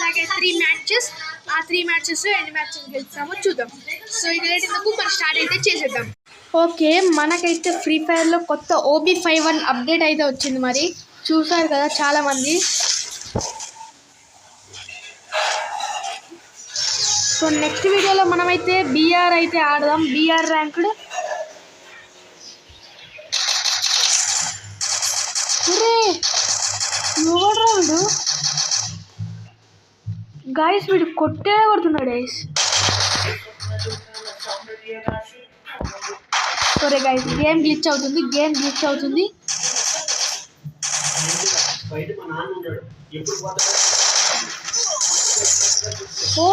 అలాగే 3 మ్యాచెస్. ఆ 3 మ్యాచెస్ ఎన్ని మ్యాచెస్ గెలుస్తామో చూద్దాం. సో ఇది లేటెందుకు మనం స్టార్ట్ అయితే చేసేద్దాం. ఓకే, మనకైతే ఫ్రీ ఫైర్లో కొత్త OB51 అప్డేట్ అయితే వచ్చింది. మరి చూసారు కదా చాలామంది. సో నెక్స్ట్ వీడియోలో మనమైతే BR అయితే ఆడదాం. BR ranked. ఎవడ్రా వీడు? గైస్ వీడు కొడుతున్నాడు గైస్. సరే గైస్, గేమ్ గ్లిచ్ అవుతుంది. ఓ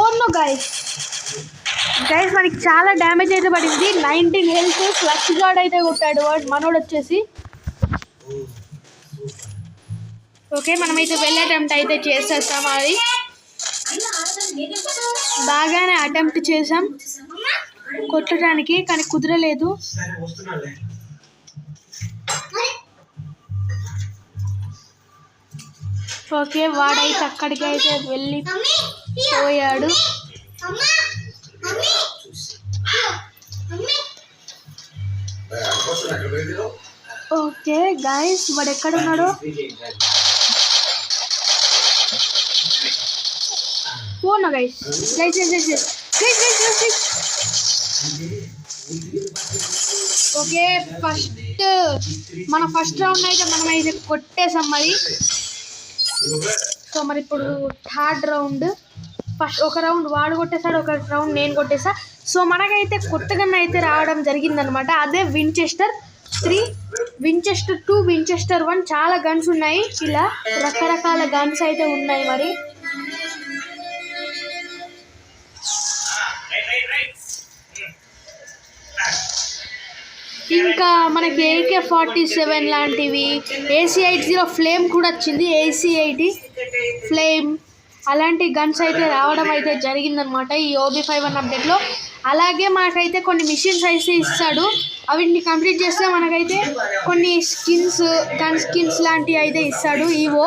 గైస్ మనకి చాలా డ్యామేజ్ అయితే పడింది. 19 హెల్త్. క్లచ్ గార్డ్ అయితే కొట్టాడు మనోడు వచ్చేసి. ఓకే, మనమైతే వెళ్ళే అటెంప్ట్ అయితే చేసేస్తాం. అది బాగానే అటెంప్ట్ చేసాం కొట్టడానికి, కానీ కుదరలేదు. ఓకే, వాడైతే అక్కడికి అయితే వెళ్ళిపోయాడు. ఓకే గైస్, వాడు ఎక్కడున్నాడు? ఓనా గైస్. ఓకే, మన ఫస్ట్ రౌండ్ అయితే మనమైతే కొట్టేసాం మరి. సో మరి ఇప్పుడు థర్డ్ రౌండ్. ఫస్ట్ ఒక రౌండ్ వాడు కొట్టేశాడు, ఒక రౌండ్ నేను కొట్టేసా. సో మనకైతే కొత్త గన్ అయితే రావడం జరిగిందనమాట. అదే వించెస్టర్ 3, వించెస్టర్ 2, వించెస్టర్ 1. చాలా గన్స్ ఉన్నాయి. ఇలా రకరకాల గన్స్ అయితే ఉన్నాయి. మరి ఇంకా మనకి AK-47 లాంటివి, AC-80 ఫ్లేమ్ కూడా వచ్చింది. AC-80 ఫ్లేమ్ అలాంటి గన్స్ అయితే రావడం అయితే జరిగిందనమాట ఈ OB51 అప్డేట్లో. అలాగే మనకైతే కొన్ని మిషన్స్ అయితే ఇస్తాడు. అవిటిని కంప్లీట్ చేస్తే మనకైతే కొన్ని గన్ స్కిన్స్ లాంటివి అయితే ఇస్తాడు ఈవో.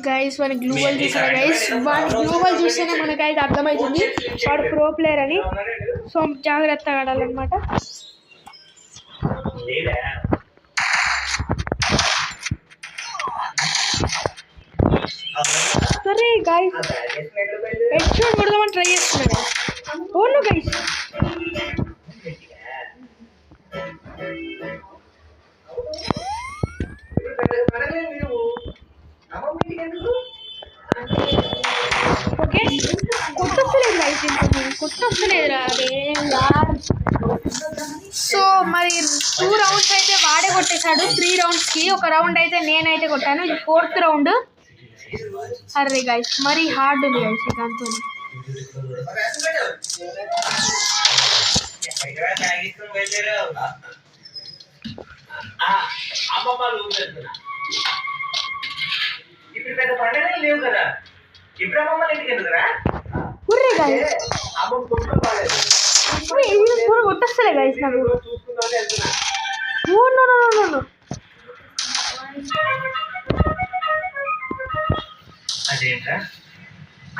గైస్ మన గ్లూవల్ చూసారా గైస్? గ్లూవల్ చూస్తేనే మనకైతే అర్థమవుతుంది వాడు ప్రో ప్లేయర్ అని. సో జాగ్రత్తగా ఆడాలన్నమాట. సరే గైస్, హెడ్ షాట్ కొడదామని ట్రై చేస్తున్నాడు. ఓను గైస్, ఓకే కొట్టొస్తలేదు గైస్, కొట్టొస్తలేదురా. అదే సో మరి 2 రౌండ్స్ అయితే వాడే కొట్టేశాడు. 3 రౌండ్స్కి ఒక రౌండ్ అయితే నేనైతే కొట్టాను. ఇది 4th రౌండ్. అరే గైస్ మరి హార్డ్ ఉంది గైస్ దాంతో. కొట్టొస్తలే గైస్ నాకు.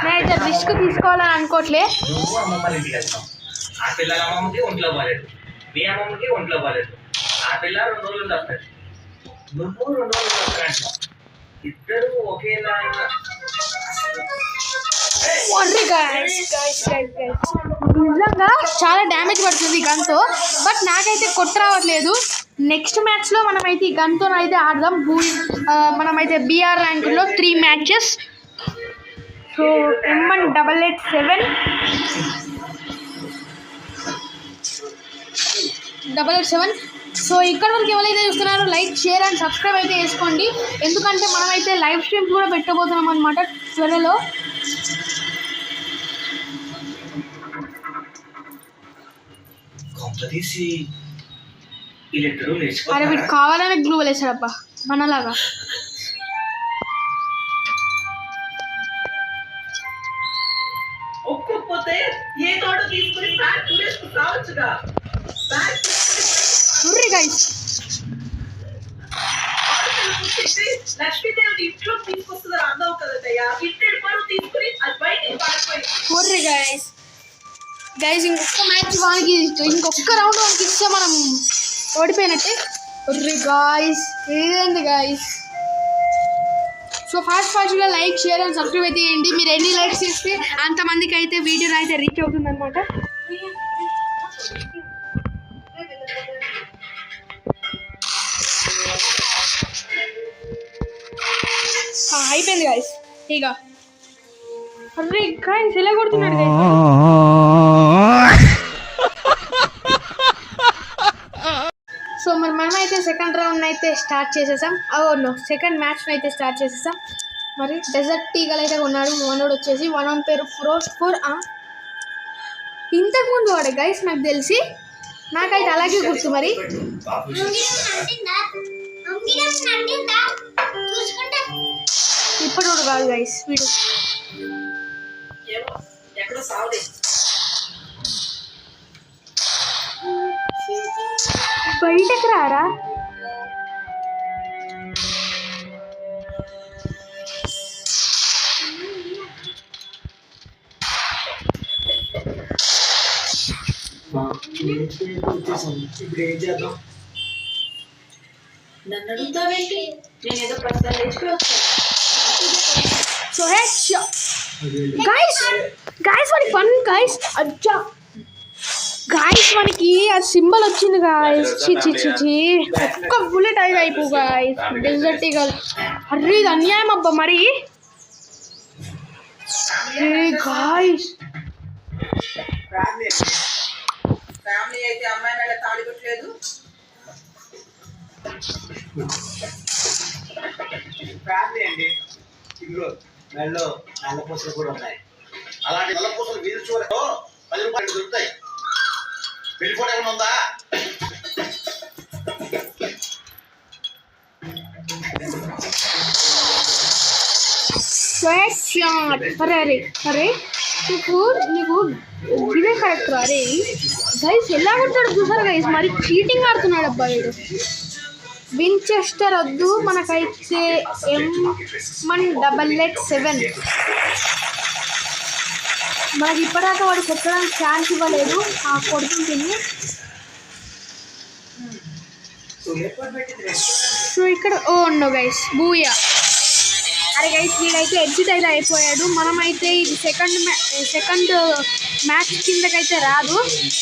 నేనైతే రిస్క్ తీసుకోవాలని అనుకోవట్లే. నిజంగా చాలా డ్యామేజ్ పడుతుంది గన్తో, బట్ నాకైతే కొట్ట రావట్లేదు. నెక్స్ట్ మ్యాచ్లో మనమైతే ఈ గన్తో అయితే ఆడదాం. మనమైతే BR ర్యాంకుల్లో 3 matches. So M18887. So ఇక్కడ వరకు ఎవరైతే చూస్తున్నారో లైక్, షేర్ అండ్ సబ్స్క్రైబ్ అయితే చేసుకోండి. ఎందుకంటే మనమైతే లైవ్ స్ట్రీమ్స్ కూడా పెట్టబోతున్నాం అనమాట త్వరలో. అరే వీడు కావాలనే గ్లూ వేసాడబ్బా మనలాగా. ఒప్పుకోకపోతే ఏ తోట తీసుకుని ఫ్యాన్ పూరేసుకు సావచ్చుగా. లక్ష్మీదేవి ఇంట్లో తీసుకొస్తుందని అందవు కదయ్యా. ఇంటి పరువు తీసుకుని అది బయటికి పారిపోయి గైస్ ఇంకొక మ్యాచ్ వానికి ఇంకొక రౌండ్ వానికి ఇస్తే మనం ఓడిపోయినట్టే. గాయస్ ఏదండి గాయస్. సో ఫాస్ట్గా లైక్ షేర్ అండ్ సబ్స్క్రైబ్ అయితే చేయండి. మీరు ఎన్ని లైక్స్ ఇస్తే అంతమందికి అయితే వీడియో అయితే రీచ్ అవుతుంది అనమాట. అయిపోయింది గాయస్. ఇక గాయస్ ఎలా కొడుతున్నాడు సో మనమైతే సెకండ్ రౌండ్ అయితే స్టార్ట్ చేసేసాం. సెకండ్ మ్యాచ్ అయితే స్టార్ట్ చేసేసాం. మరి డెజర్ట్ టీగల్ అయితే ఉన్నాడు మనోడు వచ్చేసి. వన్ పేరు ఫోర్. ఇంతకుముందు వాడే గైస్ నాకు తెలిసి, నాకైతే అలాగే గుర్తు. మరి ఇప్పుడు కాదు గైస్ వీడు బయటకు రారా. ఇప్పుడు ఏం చేద్దాం? నన్ను అడుగుతావేంటి? నేను ఏదో ప్రస్తుతం తెచ్చుకోవచ్చు. సో గైస్ వాడికి పని గైస్. అచ్చా గాయస్ మనకి ఆ సింబల్ వచ్చింది గాయస్. ఒక్క బుల్లెట్ అయితే అయిపో గాయస్. Dessert eagle. అర్రే ఇది అన్యాయం అబ్బా. మరి గాయస్ ఫ్యామిలీ అయితే అమ్మాయి మేడ తాళి కొట్టలేదు. ఫ్యామిలీ అండి. ఇదిగో మెడలో నల్ల పూసలు కూడా ఉన్నాయి. అలాంటి నల్ల పూసలు వీధి చూడటం 10 రూపాయలు దొరుకుతాయి. వెళ్ళిపోవడం ఏమైనా ఉందా? అరే నీకు ఇదే కరెక్ట్. అరే గైస్ ఎలా కొట్టాడు చూసారు గైస్. మరి చీటింగ్ ఆడుతున్నాడు అబ్బా వీడు. వించెస్టర్ వద్దు మనకైతే M188-7. మనకి ఇప్పటిదాకా వాడు కొట్టడానికి ఛాన్స్ ఇవ్వలేదు. కొడుతుంది. సో ఇక్కడ నో గైస్ బూయా. అరే గైస్ వీడైతే ఎగ్జిట్ అయితే అయిపోయాడు. మనమైతే ఇది సెకండ్ మ్యాచ్ కిందకైతే రాదు.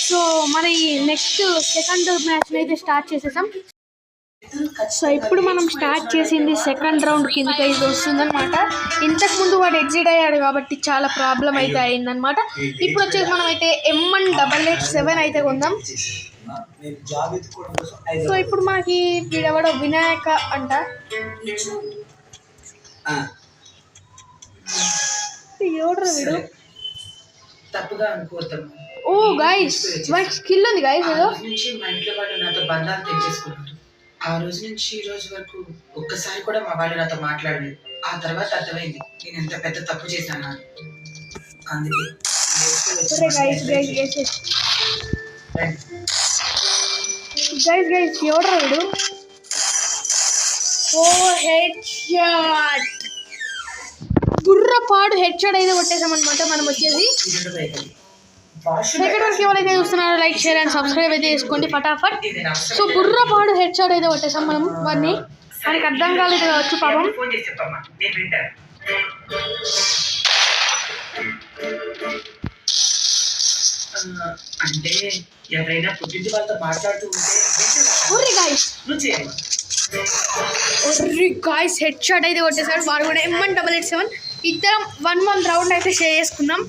సో మరి నెక్స్ట్ సెకండ్ మ్యాచ్ అయితే స్టార్ట్ చేసేసాం. సో ఇప్పుడు మనం స్టార్ట్ చేసింది సెకండ్ రౌండ్ కిందకి అయితే వస్తుందన్నమాట. ఇంతకుముందు వాడు ఎగ్జిట్ అయ్యాడు కాబట్టి చాలా ప్రాబ్లం అయితే అయిందనమాట. ఇప్పుడు వచ్చేసి మనం అయితే M188-7 అయితే కొందాం. సో ఇప్పుడు మనకి వీడెవడో వినాయక అంట. ఎవడ్రా వీడు? తప్పుగా అనుకోవద్దాం. ఓ గైస్ వాడికి స్కిల్ ఉంది గైస్. ఏదో మా ఇంట్లో వాళ్ళు నాతో బంధాలు తెచ్చేసుకున్నారు. ఆ రోజు నుంచి ఈ రోజు వరకు ఒక్కసారి కూడా మా వాళ్ళు నాతో మాట్లాడలేదు. ఆ తర్వాత అర్థమైంది నేను ఎంత పెద్ద తప్పు చేశాను. అందుకే ఎవడ్రా వీడు? ఓ హెడ్ షాట్. బుర్రపాడు హెడ్ షాట్ అయితే కొట్టేసామన్నమాట. మనం వచ్చేసి సెకండ్ వరకు ఎవరైతే చూస్తున్నారో లైక్ షేర్ అండ్ సబ్స్క్రైబ్ అయితే చేసుకోండి ఫటాఫట్. సో బుర్రపాడు హెడ్ షాట్ అయితే కొట్టేసాం మనం. వాడిని మనకి అర్థం కాలేదు కావచ్చు పాపం. అంటే ఎవరైనా పుట్టింటి వాళ్ళతో మాట్లాడుతూ గాయ్స్ హెడ్ షాట్ అయితే కొట్టేసాడు. వాడు కూడా M188-7. ఇద్దరం 1 రౌండ్ అయితే షేర్ చేసుకున్నాం.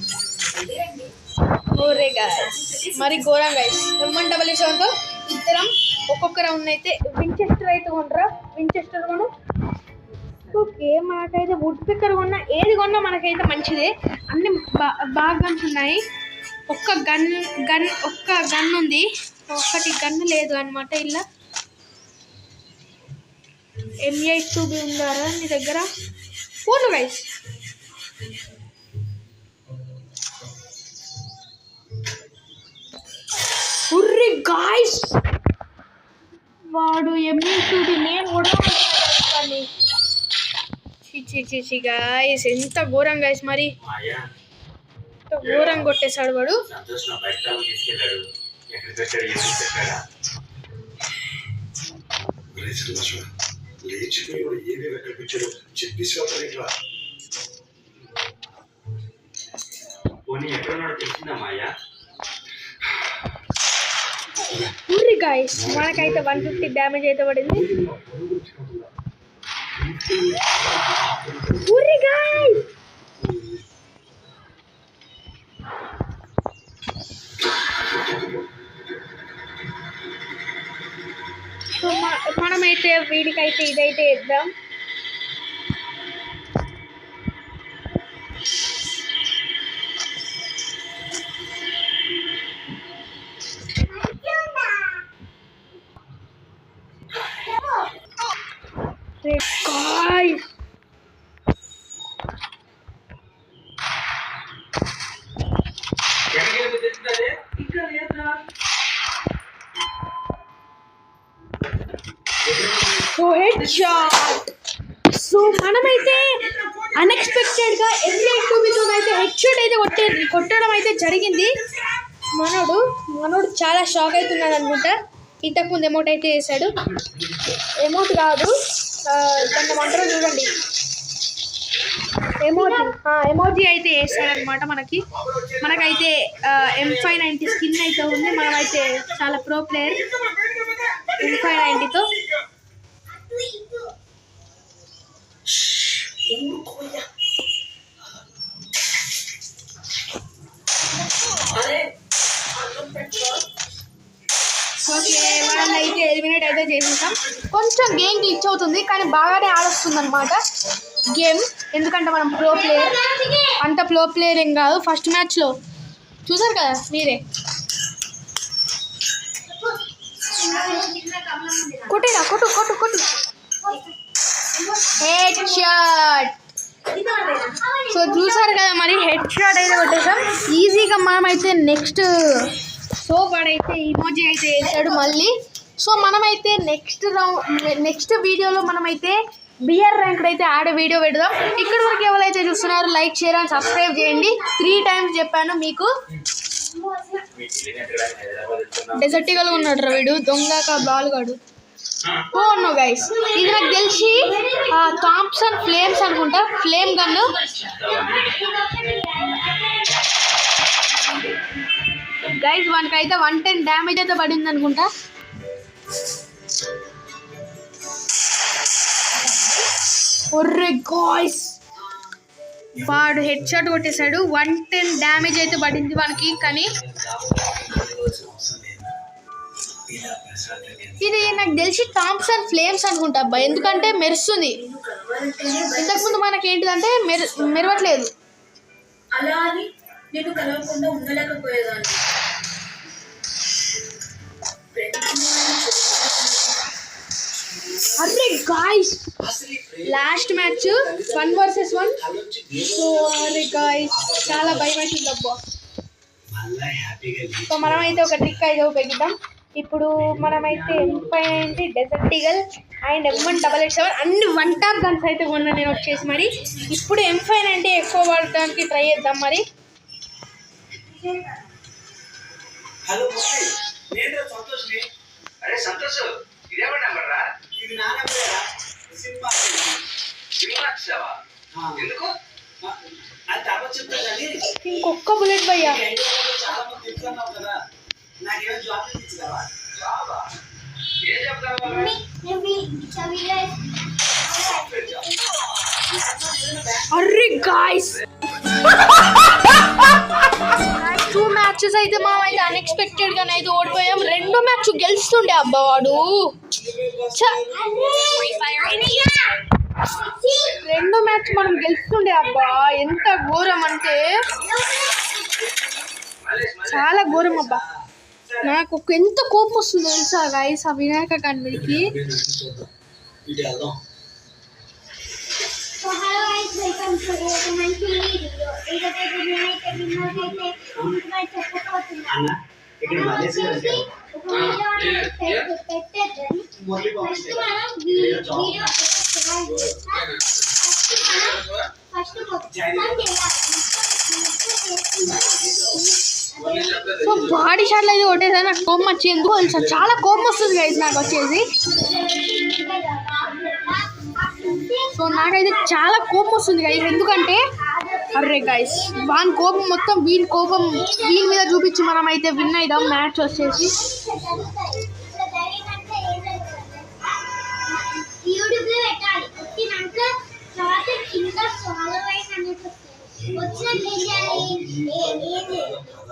మరి ఘోరం గైస్. M188-7తో ఇద్దరం ఒక్కొక్క రౌండ్ అయితే. వించెస్టర్ అయితే కొనరా. వించెస్టర్ కొను. ఓకే మనకైతే వుడ్ పిక్కర్ కొన్నా ఏది కొన్నా మనకైతే మంచిదే. అన్ని బాగా గన్స్ ఉన్నాయి. ఒక్క గన్ ఉంది. ఒక్కటి గన్ లేదు అనమాట. ఇలా M82B ఉందారా నీ దగ్గర? పోను గైస్ గాయ్స్ వాడు ఎంఈ నేను కూడా చి గాయ్స్ ఎంత ఘోరం గాయ్స్ మరి మాయా ఎంత ఘోరం కొట్టేశాడు వాడు. సంతోష్ నా బయట తీసుకెళ్ళాడు. ఎక్కడ పెట్టాడు ఏమి పెట్టాడా లేచిపోయి ఏమేమి ఎక్కడ పెట్టాడు చెప్పేసి పోనీ ఎక్కడున్నాడో తెలిసిందా మాయా? ఊరి గాయ్స్ మనకైతే 150 డ్యామేజ్ అయితే పడింది. ఊరి గాయ్స్ సో మనమైతే వీడికైతే ఇదైతే ఇద్దాం. Guys so head shot. So మనమైతే అన్ఎక్స్పెక్టెడ్గా M82 అయితే హెడ్ షాట్ అయితే కొట్టడం అయితే జరిగింది. మనోడు చాలా షాక్ అవుతున్నాడు అనుకుంటా. ఇంతకుముందు ఎమౌంట్ అయితే వేసాడు. ఎమౌంట్ కాదు దాన్ని అంటారో చూడండి. ఎమోజీ అయితే వేసాడనమాట. మనకైతే M590 స్కిన్ అయితే ఉంది. మనమైతే చాలా ప్రో ప్లేయర్ M590తో. ఓకే వాళ్ళైతే ఎలిమినేట్ అయితే చేసేసాం. కొంచెం గేమ్ గ్లిచ్ అవుతుంది కానీ బాగానే ఆడొస్తుంది అనమాట గేమ్. ఎందుకంటే మనం ప్రో ప్లేయర్, అంత ప్రో ప్లేయర్ ఏం కాదు. ఫస్ట్ మ్యాచ్లో చూసారు కదా మీరే. కొట్టేరా కొట్టు హెడ్ షాట్. సో చూసారు కదా మరి హెడ్ షాట్ అయితే కొట్టేసాం ఈజీగా. మనమైతే సో వాడైతే ఇమోజీ అయితే వేసాడు మళ్ళీ. సో మనమైతే నెక్స్ట్ వీడియోలో మనమైతే బిఆర్ ర్యాంక్ అయితే ఆడే వీడియో పెడదాం. ఇక్కడ వరకు ఎవరైతే చూస్తున్నారో లైక్ షేర్ అండ్ సబ్స్క్రైబ్ చేయండి. 3 times చెప్పాను మీకు. డెజర్టికల్గా ఉన్నాడు వీడు దొంగ బాల్ గాడు. నో గైస్ ఇది నాకు తెలిసి థామ్సన్ ఫ్లేమ్స్ అనుకుంటా. Flame gun. గైస్ వానికైతే 110 డ్యామేజ్ అయితే పడింది అనుకుంటా. ఒర్రే గాయ్స్ వాడు హెడ్ షాట్ కొట్టేశాడు. 110 డ్యామేజ్ అయితే పడింది వానికి. కానీ ఇది నాకు తెలిసి థామ్సన్ ఫ్లేమ్స్ అనుకుంటా అబ్బా. ఎందుకంటే మెరుస్తుంది. ఇంతకుముందు మనకి ఏంటిదంటే మెరవట్లేదు. అలా అని నేను కలవకుండా ఉండలేకపోయేదాన్ని. అరే guys last match 1 vs 1. So అరే గాయ్స్ చాలా భయం అవుతుంది అబ్బా. సో మనమైతే ఒక ట్రిక్ అయితే ఉపయోగిద్దాం. ఇప్పుడు మనమైతే M590 dessert eagle and M188 అన్ని 1 tap గన్స్ అయితే కొన్నా నేను వచ్చేసి. మరి ఇప్పుడు M590 ఎక్కువ వాడడానికి ట్రై చేద్దాం. మరి హలో నేను సంతోష్ని. అరే సంతోష్ ఇదేమన్నా నెంబర్ రా? ఇది నా నెంబరేరా. సిమ్ మార్చావా? ఎందుకు? అది తర్వాత చెప్తా కానీ ఇంకొక బుల్లెట్ భయ్యా. చాలా మంది తెలుసుకున్నావు కదా. నాకేమో జాబ్ ఇచ్చినావా? జాబా? ఏం చెప్తావా? అరే గాయ్స్ 2 matches అయితే మనమైతే అన్ఎక్స్పెక్టెడ్ గానే అయితే ఓడిపోయాం. 2 మ్యాచ్ గెలుస్తుండే అబ్బా వాడు. 2 మ్యాచ్ మనం గెలుస్తుండే అబ్బా. ఎంత ఘోరం అంటే చాలా ఘోరం అబ్బా. నాకు ఎంత కోపం వస్తుంది తెలుసా గాయ్స్ ఆ వినాయక కాన్వెల్కి. So hello guys, welcome to a మంచి వీడియో. ఇదైతే నేనైతే విన్నర్ అయితే చెప్పబోతున్నాను. ఇక్కడ మలేసియా పెట్టేద్దని మురళి ఫస్ట్ పంపించారు మనం వీడియో ఫస్ట్ మొత్తం చేయాలి. సో బాడీ షాట్లు అయితే కొట్టేసా నాకు కోపం వచ్చి ఎందుకు తెలుసా చాలా కోపం వస్తుంది గైస్ నాకు వచ్చేసి. సో నాకైతే చాలా కోపం వస్తుంది గైస్ ఎందుకంటే అర్రే గైస్ వాని కోపం మొత్తం వీని కోపం వీని మీద చూపించి మనం అయితే విన్ అయిదాం మ్యాచ్ వచ్చేసి. యూట్యూబ్ లో పెట్టాలి వచ్చినాక తర్వాత కింద ఫాలోవర్స్ అన్నట్టు వచ్చినాక ఏం చేయాలి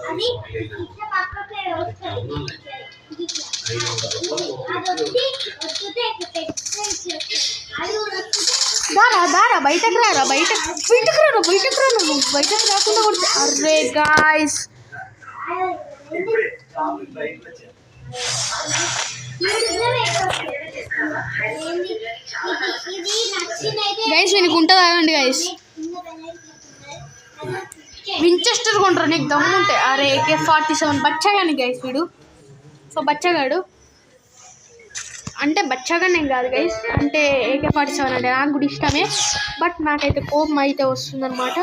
అది ఇట్లా పక్కకే వస్తుంది అది వస్తే ఇట్లా పెట్టి అది దారా బయటకు రారా బయటకు రా నువ్వు బయటకు రాకుండా కొడితే అర్రే గాయస్. ఇప్పుడే రాముడి బయటలో వచ్చారు. గైస్ వీనికి ఉంటుంది ఆగండి గైస్. వించెస్టర్ కొంటారు నీకు దమ్ముంటే. అరే AK-47 బచ్చగాని గైస్ వీడు. సో బచ్చగాడు అంటే బచ్చగానే కాదు గైస్, అంటే AK-47 అంటే నాకు కూడా ఇష్టమే, బట్ నాకైతే కోపం అయితే వస్తుందన్నమాట.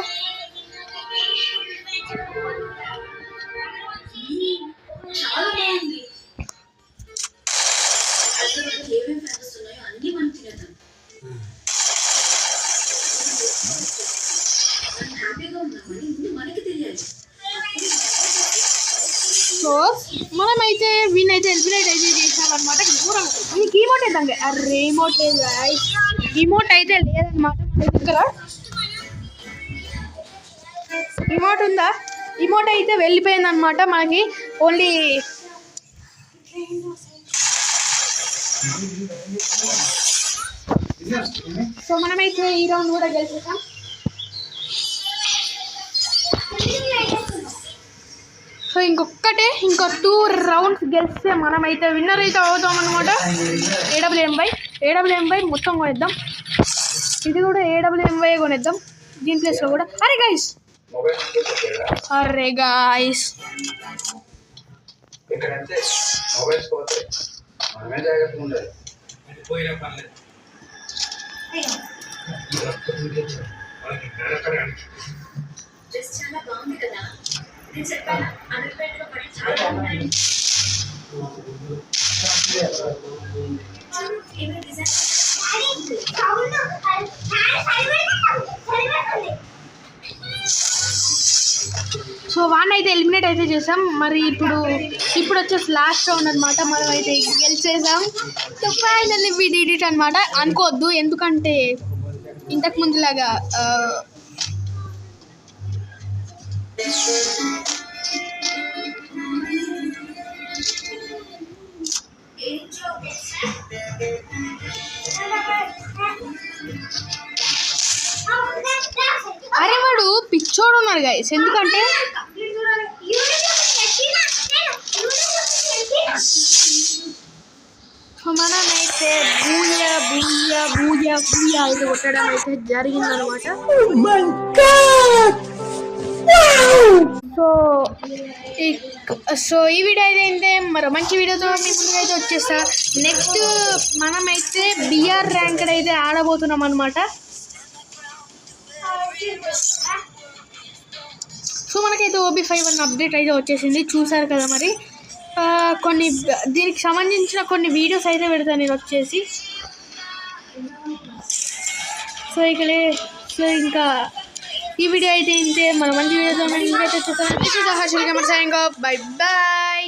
సో మనమైతే వీనైతే ఎలిమినేట్ అయితే చేసామన్నమాట. వీనికి ఈమోట్ వేద్దాం. అరే ఈమోట్ లేదు గైస్, ఈమోట్ అయితే లేదన్నమాట మన దగ్గర. ఈమోట్ ఉందా? ఈమోట్ అయితే వెళ్ళిపోయిందన్నమాట మనకి. ఓన్లీ సో మనమైతే ఈ రౌండ్ కూడా గెలిచేసాం. సో ఇంకో 2 రౌండ్స్ గెలిస్తే మనమైతే విన్నర్ అయితే అవుతాం అనమాట. AWM మొత్తం కొనేద్దాం. ఇది కూడా AWM కొనేద్దాం దీని ప్లేస్లో కూడా. అరే గాయస్ ఇక్కడంటే మొబైల్స్ పోతాయి, మనమే జాగ్రత్తగా ఉండాలి. పోయినా పర్లేదు. డ్రెస్ చాలా బాగుంది కదా, నేను చెప్పాను అనంతపేటలో పడి చాలా బాగున్నాయి. ఏమైనా డిజైన్ సో వాడిని అయితే ఎలిమినేట్ అయితే చేసాం. మరి ఇప్పుడు వచ్చేసి లాస్ట్ రౌండ్ అనమాట. మనం అయితే గెలిచేసాం. So finally we did it అనమాట. అనుకోవద్దు ఎందుకంటే ఇంతకు ముందులాగా అరే వాడు పిచ్చోడు ఉన్నాడు గైస్. ఎందుకంటే మనమైతే బూయా అయితే కొట్టడం అయితే జరిగిందనమాట. సో ఈ వీడియో అయితే మరో మంచి వీడియోతో మీ ముందుగా అయితే వచ్చేస్తా. నెక్స్ట్ మనమైతే BR ర్యాంక్డ్ అయితే ఆడబోతున్నాం అనమాట. సో మనకైతే OB51 అప్డేట్ అయితే వచ్చేసింది, చూసారు కదా. మరి కొన్ని దీనికి సంబంధించిన కొన్ని వీడియోస్ అయితే పెడతాను నేను వచ్చేసి. సో ఇంకా ఈ వీడియో అయితే ఇంతే. మన మంచి వీడియోతో వచ్చేస్తాను. Bye bye.